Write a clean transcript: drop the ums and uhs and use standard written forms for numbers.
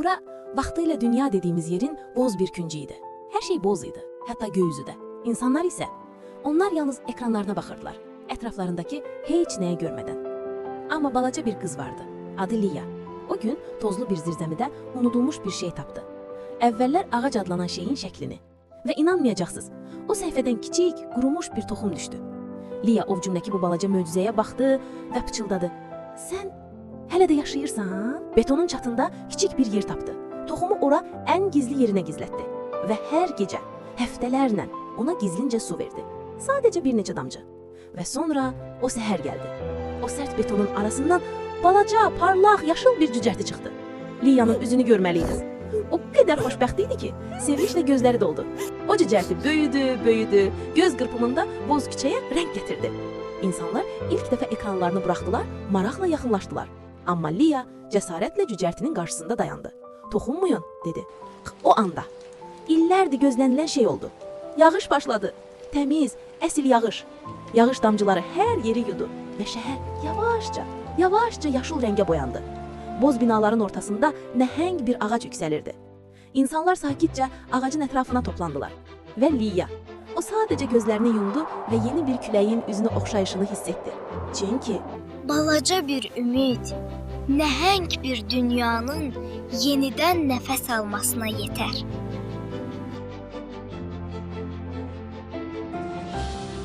Bura vaxtilə dünya dediyimiz yerin boz bir küncü idi. Hər şey boz idi, hətta göy üzü də. İnsanlar isə onlar yalnız ekranlarına baxırdılar, ətraflarındakı heç nəyə görmədən. Amma balaca bir qız vardı, adı Liya. O gün tozlu bir zirzəmidə unudulmuş bir şey tapdı. Əvvəllər ağac adlanan şeyin şəklini. Və inanmayacaqsınız, o səhvədən kiçik, qurumuş bir toxum düşdü. Liya ovcundakı bu balaca möcüzəyə baxdı və pıçıldadı. Sən hələ də yaşayırsan? Betonun çatında kiçik bir yer tapdı. Toxumu ora ən gizli yerinə gizlətdi. Və hər gecə, həftələrlə ona gizlincə su verdi. Sadəcə bir neçə damcı. Və sonra o səhər gəldi. O sərt betonun arasından balaca, parlaq, yaşıl bir cücərti çıxdı. Liyanın üzünü görməliydiniz. O qədər xoşbəxt idi ki, sevinclə gözləri doldu. O cücərti böyüdü, göz qırpımında boz küçəyə rəng gətirdi. İnsanlar ilk dəfə ekranlarını buraxdılar, maraqla yaxınlaşdılar. Amma Liya cəsarətlə cücərtinin qarşısında dayandı. Toxunmayın, dedi. O anda illərdir gözlənilən şey oldu. Yağış başladı. Təmiz, əsl yağış. Yağış damcıları hər yeri yudu və şəhər yavaşca yaşıl rəngə boyandı. Boz binaların ortasında nəhəng bir ağac yüksəlirdi. İnsanlar sakitcə ağacın ətrafına toplandılar. Və Liya, o sadəcə gözlərini yumdu və yeni bir küləyin üzünü oxşayışını hiss etdi. Çünki balaca bir ümid, nəhəng bir dünyanın yenidən nəfəs almasına yetər.